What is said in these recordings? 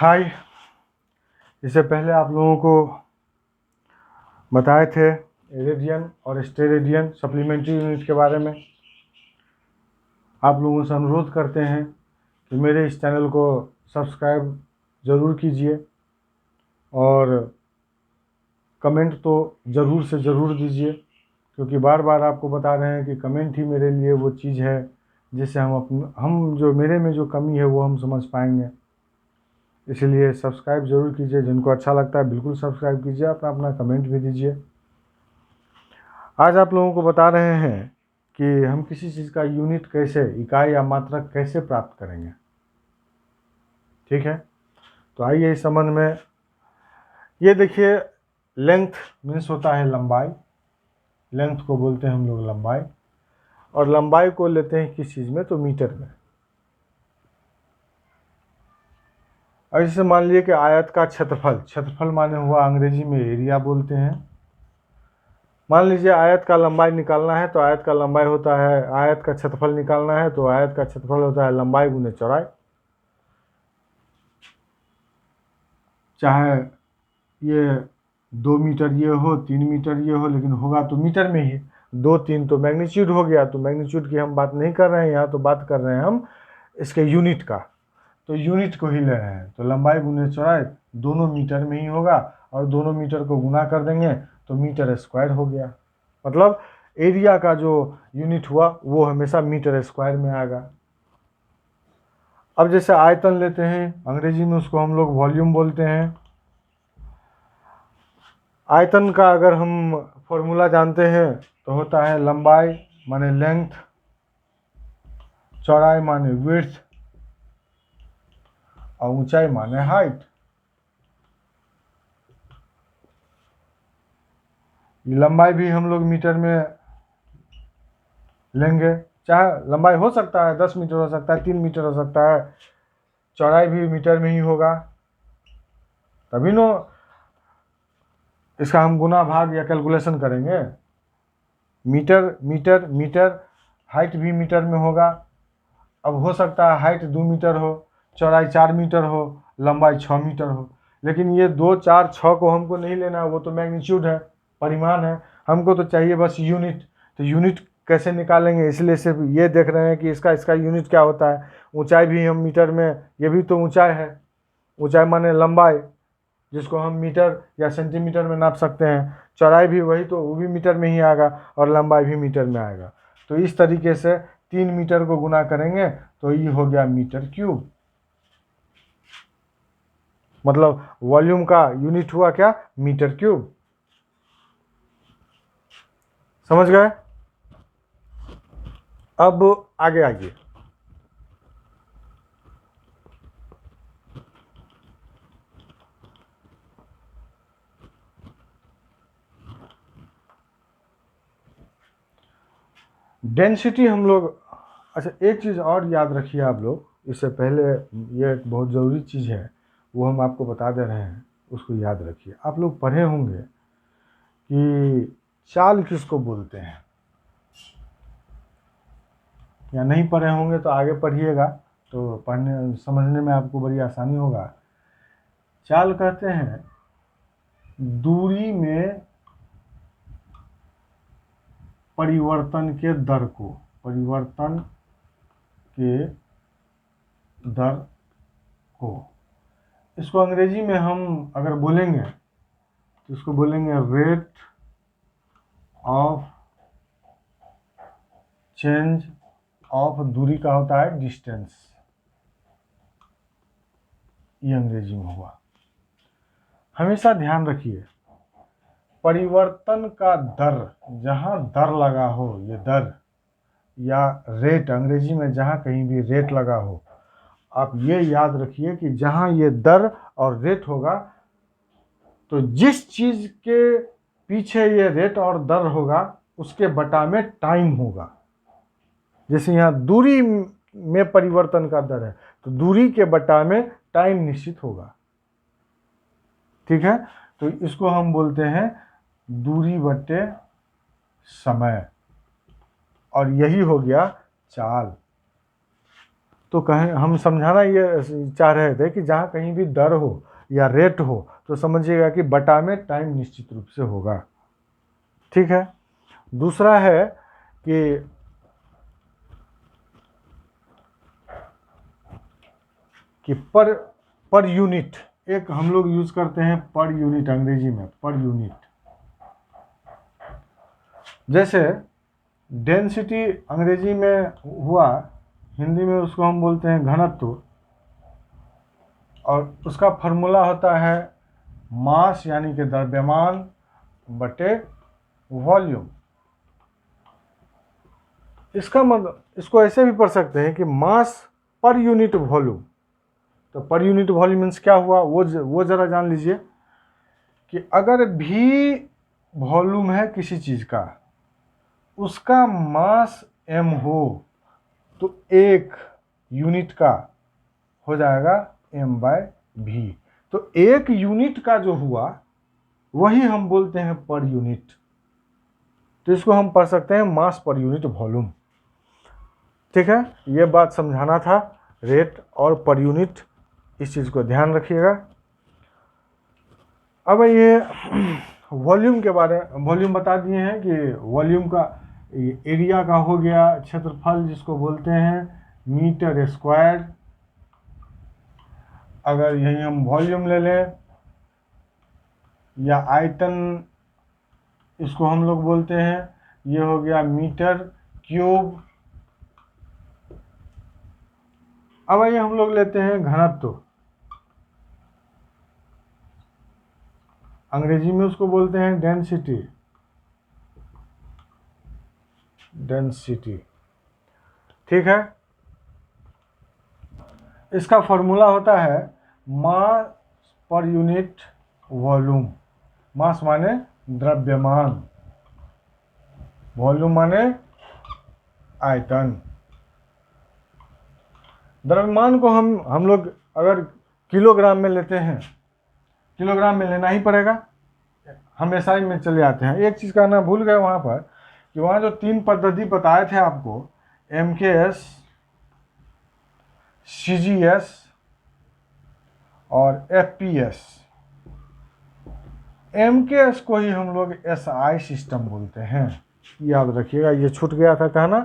हाय। इससे पहले आप लोगों को बताए थे रेडियन और स्टेरेडियन सप्लीमेंट्री यूनिट के बारे में। आप लोगों से अनुरोध करते हैं कि मेरे इस चैनल को सब्सक्राइब ज़रूर कीजिए और कमेंट तो ज़रूर से ज़रूर दीजिए, क्योंकि बार बार आपको बता रहे हैं कि कमेंट ही मेरे लिए वो चीज़ है जिससे हम जो मेरे में जो कमी है वो हम समझ पाएंगे। इसलिए सब्सक्राइब ज़रूर कीजिए। जिनको अच्छा लगता है बिल्कुल सब्सक्राइब कीजिए, अपना अपना कमेंट भी दीजिए। आज आप लोगों को बता रहे हैं कि हम किसी चीज़ का यूनिट कैसे, इकाई या मात्रक कैसे प्राप्त करेंगे। ठीक है, तो आइए इस संबंध में। ये देखिए, लेंथ मीन्स होता है लंबाई। लेंथ को बोलते हैं हम लोग लंबाई, और लंबाई को लेते हैं किस चीज़ में, तो मीटर में। और जैसे मान लीजिए कि आयत का क्षेत्रफल, क्षेत्रफल माने हुआ अंग्रेजी में एरिया बोलते हैं। मान लीजिए आयत का लंबाई निकालना है तो आयत का लंबाई होता है, आयत का क्षेत्रफल निकालना है तो आयत का क्षेत्रफल होता है लंबाई गुने चौड़ाई। चाहे ये 2 मीटर ये हो, 3 मीटर ये हो, लेकिन होगा तो मीटर में ही। 2 3 तो मैग्नीट्यूड हो गया, तो मैग्नीट्यूड की हम बात नहीं कर रहे हैं यहाँ, तो बात कर रहे हैं हम इसके यूनिट का। तो यूनिट को ही ले रहे हैं, तो लंबाई गुने चौड़ाई दोनों मीटर में ही होगा, और दोनों मीटर को गुना कर देंगे तो मीटर स्क्वायर हो गया। मतलब एरिया का जो यूनिट हुआ वो हमेशा मीटर स्क्वायर में आएगा। अब जैसे आयतन लेते हैं, अंग्रेजी में उसको हम लोग वॉल्यूम बोलते हैं। आयतन का अगर हम फॉर्मूला जानते हैं तो होता है लंबाई माने लेंथ, चौड़ाई माने विड्थ, और ऊंचाई माने हाइट। लंबाई भी हम लोग मीटर में लेंगे, चाहे लंबाई हो सकता है 10 मीटर, हो सकता है 3 मीटर, हो सकता है चौड़ाई भी मीटर में ही होगा। तभी नो इसका हम गुना भाग या कैलकुलेशन करेंगे। मीटर मीटर मीटर, हाइट भी मीटर में होगा। अब हो सकता है हाइट 2 मीटर हो, चौड़ाई 4 मीटर हो, लंबाई 6 मीटर हो, लेकिन ये 2 4 6 को हमको नहीं लेना है, वो तो मैग्नीट्यूड है, परिमाण है। हमको तो चाहिए बस यूनिट। तो यूनिट कैसे निकालेंगे, इसलिए सिर्फ ये देख रहे हैं कि इसका यूनिट क्या होता है। ऊंचाई भी हम मीटर में, ये भी तो ऊंचाई है। ऊंचाई माने लंबाई, जिसको हम मीटर या सेंटीमीटर में नाप सकते हैं। चौड़ाई भी वही, तो वो भी मीटर में ही आएगा, और लंबाई भी मीटर में आएगा। तो इस तरीके से 3 मीटर को गुना करेंगे तो ये हो गया मीटर क्यूब। मतलब वॉल्यूम का यूनिट हुआ क्या, मीटर क्यूब। समझ गए। अब आगे आइए। डेंसिटी हम लोग, अच्छा एक चीज़ और याद रखिए आप लोग, इससे पहले ये एक बहुत ज़रूरी चीज़ है, वो हम आपको बता दे रहे हैं, उसको याद रखिए। आप लोग पढ़े होंगे कि चाल किसको बोलते हैं, या नहीं पढ़े होंगे तो आगे पढ़िएगा, तो पढ़ने समझने में आपको बड़ी आसानी होगा। चाल कहते हैं दूरी में परिवर्तन के दर को, परिवर्तन के दर को। इसको अंग्रेजी में हम अगर बोलेंगे तो इसको बोलेंगे रेट ऑफ चेंज ऑफ, दूरी का होता है डिस्टेंस, ये अंग्रेजी में हुआ। हमेशा ध्यान रखिए, परिवर्तन का दर, जहां दर लगा हो, ये दर या रेट, अंग्रेजी में जहां कहीं भी रेट लगा हो, आप ये याद रखिए कि जहां ये दर और रेट होगा, तो जिस चीज के पीछे ये रेट और दर होगा उसके बटा में टाइम होगा। जैसे यहाँ दूरी में परिवर्तन का दर है, तो दूरी के बटा में टाइम निश्चित होगा। ठीक है, तो इसको हम बोलते हैं दूरी बटे समय, और यही हो गया चाल। तो कहें हम समझाना ये चाह रहे थे कि जहाँ कहीं भी दर हो या रेट हो तो समझिएगा कि बटा में टाइम निश्चित रूप से होगा। ठीक है। दूसरा है कि पर यूनिट, एक हम लोग यूज करते हैं पर यूनिट, अंग्रेजी में पर यूनिट। जैसे डेंसिटी अंग्रेजी में हुआ, हिंदी में उसको हम बोलते हैं घनत्व, और उसका फॉर्मूला होता है मास यानी कि द्रव्यमान बटे वॉल्यूम। इसका मतलब इसको ऐसे भी पढ़ सकते हैं कि मास पर यूनिट वॉल्यूम। तो पर यूनिट वॉल्यूम मीन्स क्या हुआ, वो ज़रा जान लीजिए कि अगर भी वॉल्यूम है किसी चीज़ का, उसका मास m हो तो एक यूनिट का हो जाएगा m/v। तो एक यूनिट का जो हुआ वही हम बोलते हैं पर यूनिट। तो इसको हम पढ़ सकते हैं मास पर यूनिट वॉल्यूम। ठीक है, ये बात समझाना था, रेट और पर यूनिट, इस चीज़ को ध्यान रखिएगा। अब ये वॉल्यूम के बारे में, वॉल्यूम बता दिए हैं कि वॉल्यूम का एरिया का हो गया क्षेत्रफल, जिसको बोलते हैं मीटर स्क्वायर। अगर यही हम वॉल्यूम ले लें या आयतन, इसको हम लोग बोलते हैं, ये हो गया मीटर क्यूब। अब आइए हम लोग लेते हैं घनत्व, अंग्रेजी में उसको बोलते हैं डेंसिटी। डेंसिटी, ठीक है। इसका फॉर्मूला होता है मास पर यूनिट वॉल्यूम। मास माने द्रव्यमान, वॉल्यूम माने आयतन। द्रव्यमान को हम लोग अगर किलोग्राम में लेते हैं, किलोग्राम में लेना ही पड़ेगा, हम एसआई में चले आते हैं। एक चीज़ कहना भूल गए वहाँ पर कि वहाँ जो 3 पद्धति बताए थे आपको, MKS, CGS और FPS। MKS को ही हम लोग SI सिस्टम बोलते हैं, याद रखिएगा, ये छूट गया था कहना।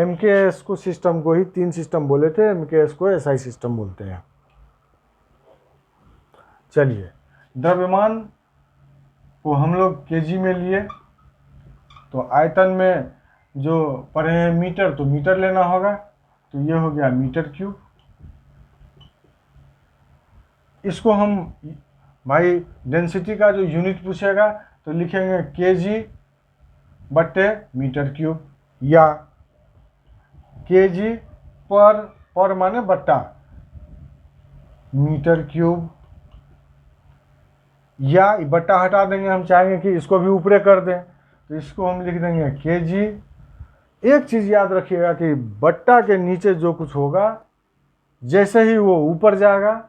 MKS को सिस्टम को ही 3 सिस्टम बोले थे, MKS को SI सिस्टम बोलते हैं। चलिए, द्रव्यमान को हम लोग केजी में लिए, तो आयतन में जो पढ़े हैं मीटर, तो मीटर लेना होगा, तो ये हो गया मीटर क्यूब। इसको हम भाई डेंसिटी का जो यूनिट पूछेगा तो लिखेंगे केजी बट्टे मीटर क्यूब, या केजी पर माने बट्टा मीटर क्यूब, या बट्टा हटा देंगे, हम चाहेंगे कि इसको भी ऊपरे कर दें, तो इसको हम लिख देंगे केजी। एक चीज़ याद रखिएगा कि बट्टा के नीचे जो कुछ होगा, जैसे ही वो ऊपर जाएगा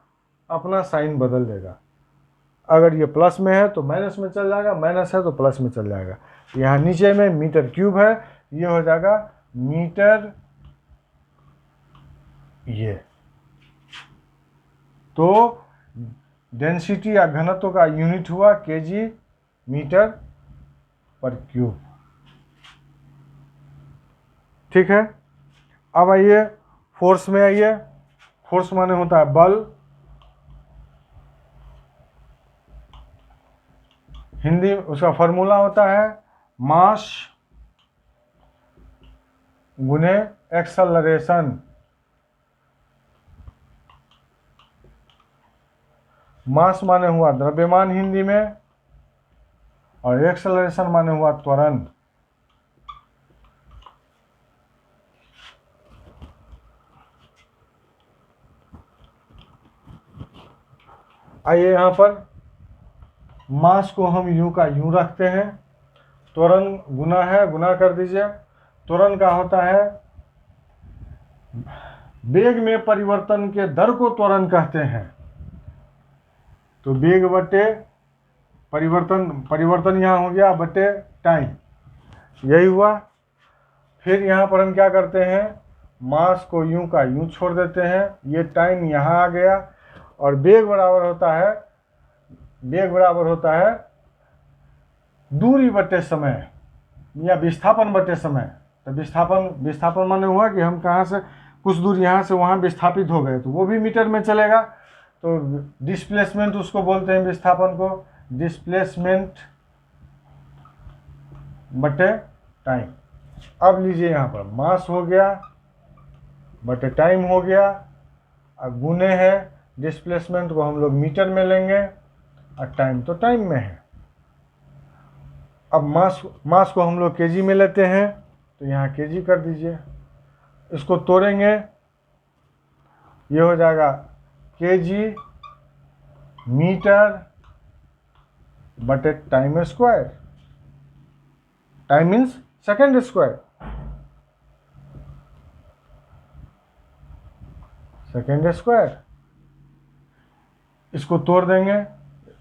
अपना साइन बदल देगा। अगर ये प्लस में है तो माइनस में चल जाएगा, माइनस है तो प्लस में चल जाएगा। यहाँ नीचे में मीटर क्यूब है, ये हो जाएगा मीटर, ये। तो डेंसिटी या घनत्व का यूनिट हुआ केजी मीटर पर क्यूब। ठीक है। अब आइए फोर्स में आइए। फोर्स माने होता है बल, हिंदी उसका फॉर्मूला होता है मास गुने एक्सेलरेशन। मास माने हुआ द्रव्यमान हिंदी में, और एक्सेलरेशन माने हुआ त्वरण। आइए यहाँ पर मास को हम यूं का यूं रखते हैं, त्वरण गुना है, गुना कर दीजिए। त्वरण का होता है वेग में परिवर्तन के दर को त्वरण कहते हैं। तो वेग बटे परिवर्तन यहाँ हो गया बटे टाइम, यही हुआ। फिर यहाँ पर हम क्या करते हैं, मास को यूं का यूं छोड़ देते हैं, ये टाइम यहाँ आ गया, और वेग बराबर होता है दूरी बटे समय या विस्थापन बटे समय। तो विस्थापन माने हुआ कि हम कहाँ से कुछ दूर यहाँ से वहाँ विस्थापित हो गए, तो वो भी मीटर में चलेगा। तो डिस्प्लेसमेंट उसको बोलते हैं, विस्थापन को डिस्प्लेसमेंट बटे टाइम। अब लीजिए यहाँ पर मास हो गया बटे टाइम हो गया, अब गुने है, डिस्प्लेसमेंट को हम लोग मीटर में लेंगे और टाइम तो टाइम में है। अब मास को हम लोग केजी में लेते हैं, तो यहाँ केजी कर दीजिए, इसको तोड़ेंगे, ये हो जाएगा केजी मीटर बटे time square, time means second square, इसको तोड़ देंगे,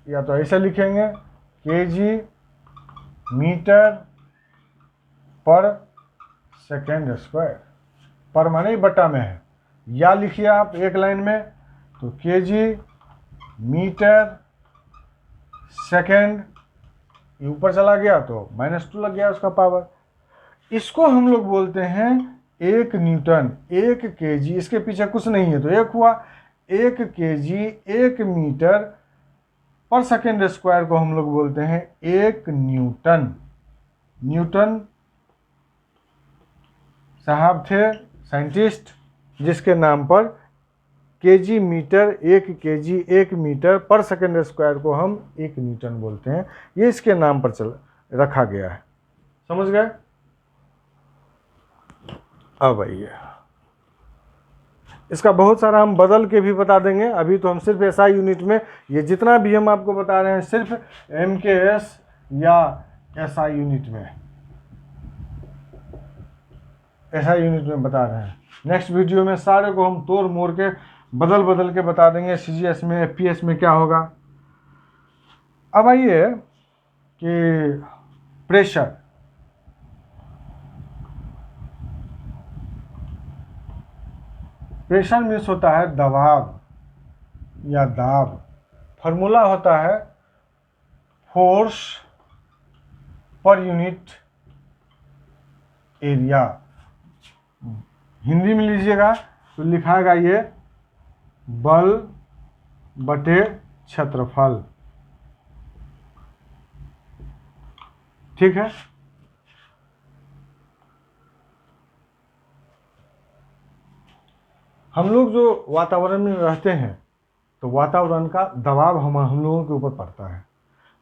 या तो ऐसे लिखेंगे केजी मीटर पर सेकेंड स्क्वायर, पर माने बटा में है, या लिखिए आप एक लाइन में, तो केजी मीटर सेकेंड, ये ऊपर चला गया तो -2 लग गया उसका पावर। इसको हम लोग बोलते हैं 1 न्यूटन। 1 केजी, इसके पीछे कुछ नहीं है तो 1 हुआ, 1 केजी 1 मीटर पर सेकेंड स्क्वायर को हम लोग बोलते हैं 1 न्यूटन। न्यूटन साहब थे साइंटिस्ट जिसके नाम पर केजी मीटर 1 केजी 1 मीटर पर सेकेंड स्क्वायर को हम 1 न्यूटन बोलते हैं, ये इसके नाम पर रखा गया है। समझ गए? अब आइए, इसका बहुत सारा हम बदल के भी बता देंगे। अभी तो हम सिर्फ एसआई यूनिट में, ये जितना भी हम आपको बता रहे हैं सिर्फ एमकेएस या एसआई यूनिट में, एसआई यूनिट में बता रहे हैं। नेक्स्ट वीडियो में सारे को हम तोड़ मोड़ के बदल के बता देंगे सीजीएस में, एफपीएस में क्या होगा। अब आइए कि प्रेशर, प्रेशर मीन्स होता है दबाव या दाब। फॉर्मूला होता है force per unit area. Hindi में लीजिएगा तो लिखाएगा ये बल बटे क्षेत्रफल, ठीक है। हम लोग जो वातावरण में रहते हैं तो वातावरण का दबाव हम लोगों के ऊपर पड़ता है।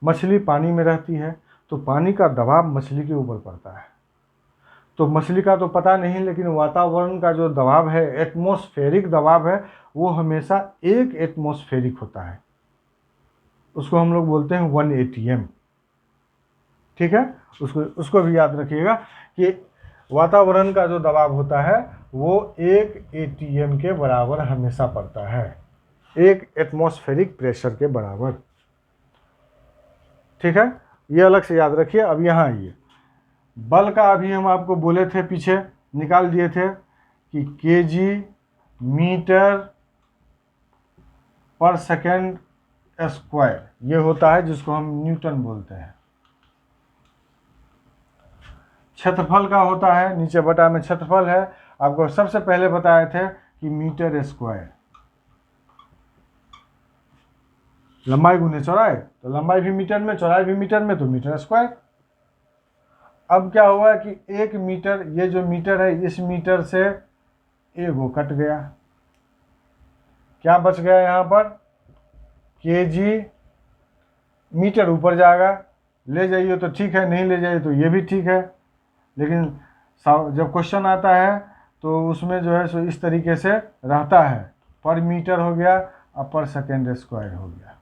मछली पानी में रहती है तो पानी का दबाव मछली के ऊपर पड़ता है। तो मछली का तो पता नहीं, लेकिन वातावरण का जो दबाव है, एटमॉस्फेरिक दबाव है, वो हमेशा 1 एटमॉस्फेरिक होता है। उसको हम लोग बोलते हैं 1 ATM, ठीक है। उसको भी याद रखिएगा कि वातावरण का जो दबाव होता है वो 1 ATM के बराबर हमेशा पड़ता है, 1 एटमॉस्फेरिक प्रेशर के बराबर, ठीक है। ये अलग से याद रखिए। अब यहाँ आइए, बल का अभी हम आपको बोले थे, पीछे निकाल दिए थे कि केजी मीटर पर सेकेंड स्क्वायर, ये होता है जिसको हम न्यूटन बोलते हैं। क्षेत्रफल का होता है, नीचे बटा में क्षेत्रफल है, आपको सबसे पहले बताए थे कि मीटर स्क्वायर, लंबाई गुने चौड़ाई, तो लंबाई भी मीटर में, चौड़ाई भी मीटर में, तो मीटर स्क्वायर। अब क्या हुआ कि 1 मीटर, ये जो मीटर है, इस मीटर से एगो कट गया, क्या बच गया यहाँ पर, केजी मीटर ऊपर जाएगा, ले जाइए तो ठीक है, नहीं ले जाइए तो ये भी ठीक है। लेकिन जब क्वेश्चन आता है तो उसमें जो है सो इस तरीके से रहता है, पर मीटर हो गया और पर सेकेंड स्क्वायर हो गया।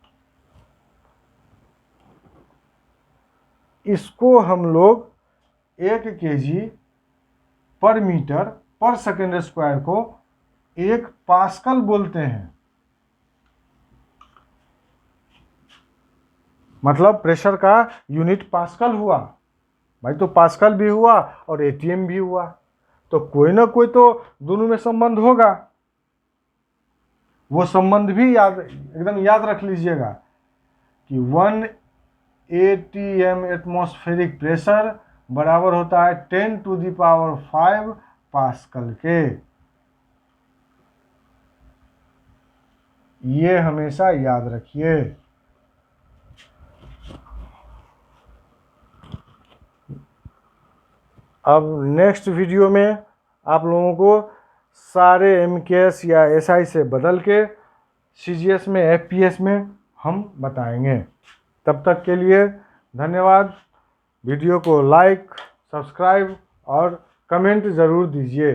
इसको हम लोग 1 केजी पर मीटर पर सेकेंड स्क्वायर को 1 पास्कल बोलते हैं। मतलब प्रेशर का यूनिट पास्कल हुआ भाई, तो पास्कल भी हुआ और एटीएम भी हुआ। तो कोई ना कोई तो दोनों में संबंध होगा। वो संबंध भी एकदम याद रख लीजिएगा कि 1 atm एटमॉस्फेरिक प्रेशर बराबर होता है 10⁵ पास्कल के। ये हमेशा याद रखिए। अब नेक्स्ट वीडियो में आप लोगों को सारे MKS या SI से बदल के CGS में FPS में हम बताएंगे। तब तक के लिए धन्यवाद। वीडियो को लाइक, सब्सक्राइब और कमेंट ज़रूर दीजिए।